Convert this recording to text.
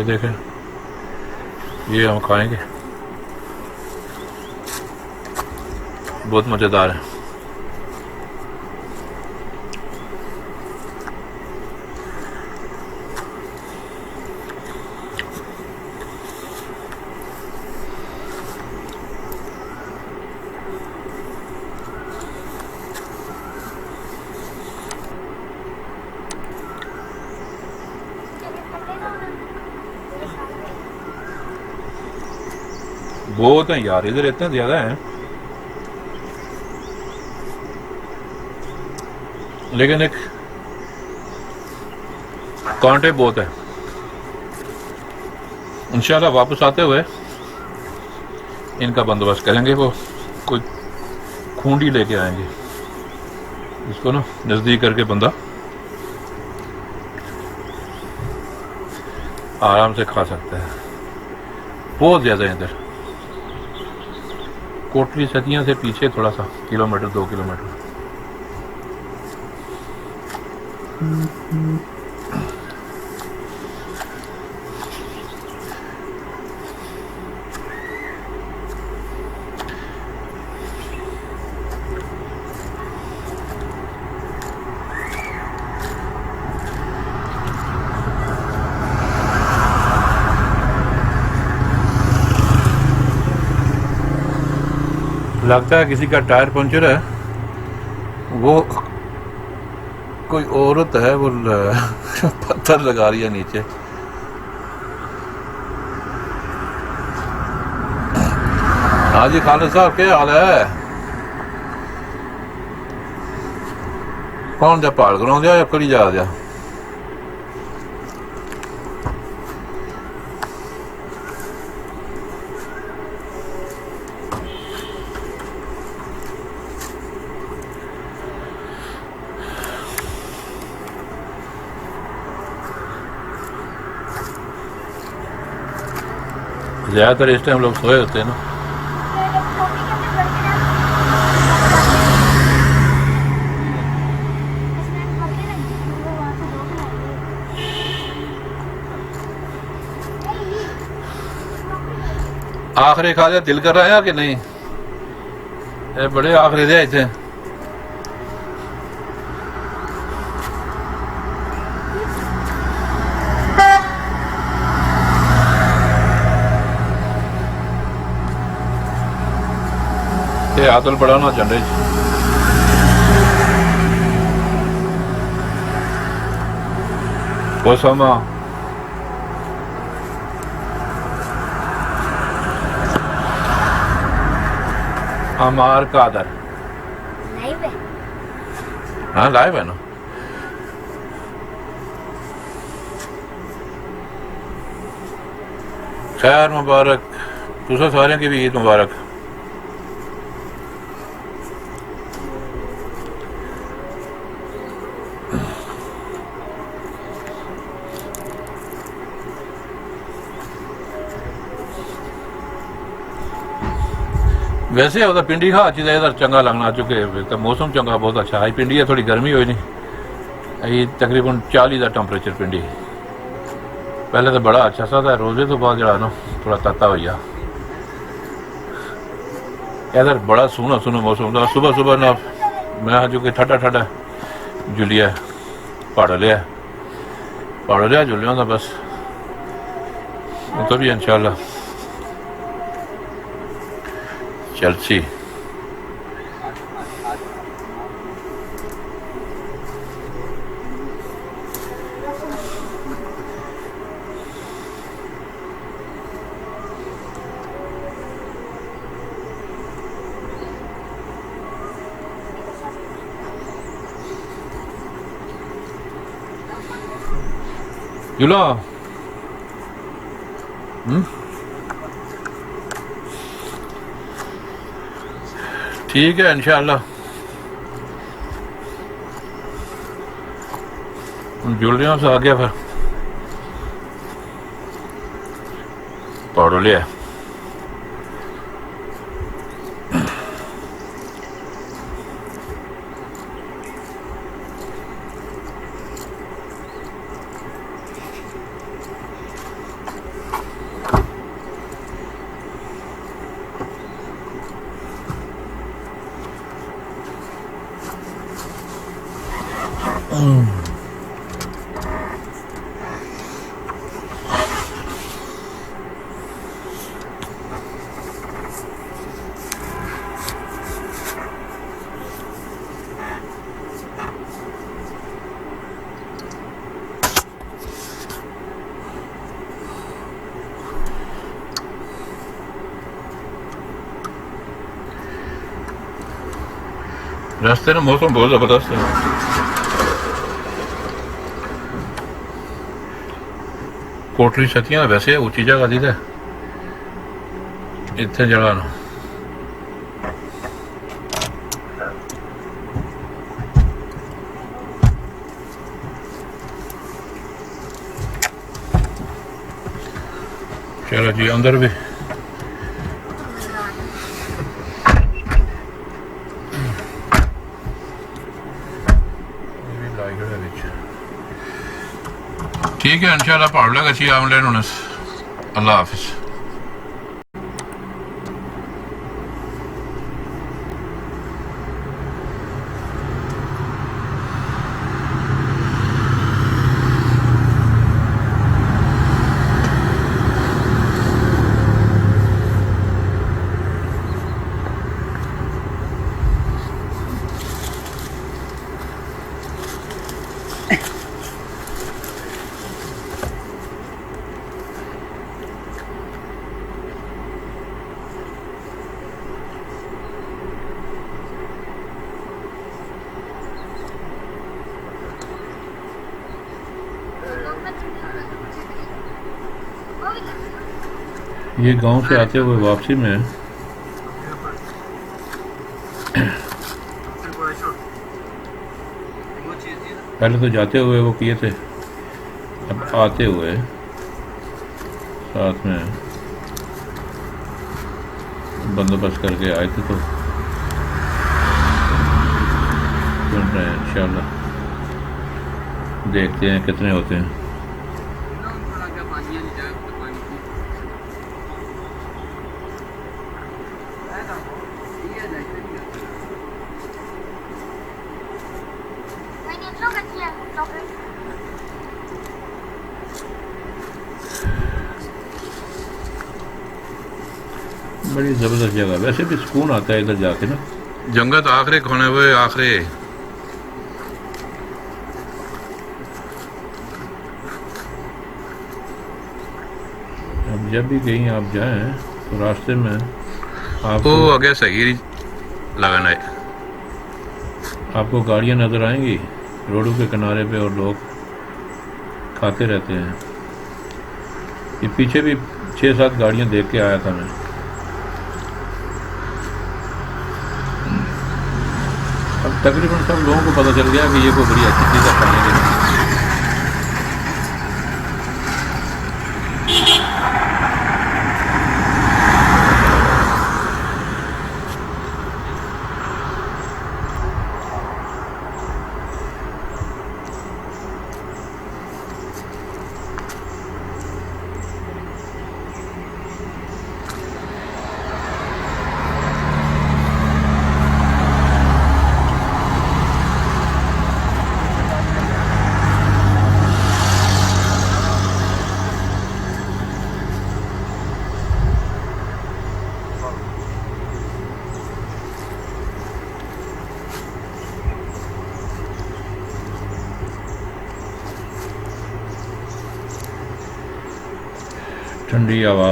ये देखें, ये हम खाएंगे, बहुत मज़ेदार है। बहुत हैं यार, इधर इतने ज़्यादा हैं, लेकिन एक कांटे बहुत है। इंशाल्लाह वापस आते हुए इनका बंदोबस्त करेंगे। वो कोई खूंडी लेके आएंगे, इसको ना नज़दीक करके बंदा आराम से खा सकता है। बहुत ज़्यादा है इधर, कोटली सतियां से पीछे थोड़ा सा, किलोमीटर 2 किलोमीटर। लगता है किसी का टायर पंचर है, वो कोई औरत है, वो पत्थर लगा रही है नीचे। हाँ जी खालिद साहब, क्या हाल है? कौन जा पहाड़ ग्राउंड या कड़ी जा जा? ज़्यादातर इस टाइम लोग सोए होते हैं ना। आखिरी खा दिल कर रहा है कि नहीं? ये बड़े आखिरी दे थे। ये आदल पड़ा ना झंडे कोसमा हमार कादर लाइव है। हाँ लाइव है ना। खैर मुबारक, तुझे सारे की भी ईद मुबारक। वैसे होता पिंडी खा अच्छी इधर चंगा लगना चुके तो मौसम चंगा बहुत अच्छा है। पिंडी है थोड़ी गर्मी हुई नहीं, तकरीबन 40 का टेंपरेचर पिंडी। पहले तो बड़ा अच्छा सा था, रोजे तो बाद जरा ना थोड़ा तत्ता हो गया। इधर बड़ा सोहना सोहना मौसम था। सुबह सुबह ना मैं जो कि ठंडा ठंडा जुलिया पहाड़ लिया जुलिया था बस। तो भी इंशाल्लाह चलसी। जुला ठीक है इंशाल्लाह। जुलिया से आ गया फिर पढ़ लिया। रास्ते में मौसम बहुत जबरदस्त है। कोटली छतियां वैसे उची जगह दी है इतने जगह ना चलो जी अंदर भी ठीक है इंशाल्लाह पढ़ लेगा अच्छी ऑनलाइन होने से। अल्लाह हाफिज। ये गांव से आते हुए वापसी में पहले तो जाते हुए वो किए थे, अब आते हुए साथ में बंदोबस्त करके आए थे तो सुन रहे हैं। इंशाल्लाह देखते हैं कितने होते हैं। बड़ी ज़बरदस्त जगह, वैसे भी सुकून आता है इधर जाके ना। जंगल आखिरी खोने हुए आखिरी अब जब भी कहीं आप जाएं तो रास्ते में आपको आगे सही लगाना है, आपको गाड़ियां नज़र आएंगी रोडों के किनारे पे और लोग खाते रहते हैं। ये पीछे भी 6-7 गाड़ियां देख के आया था मैं। अब तकरीबन सब लोगों को पता चल गया कि ये कोई बड़ी अच्छी चीज़ है खाने के लिए। ठंडी हवा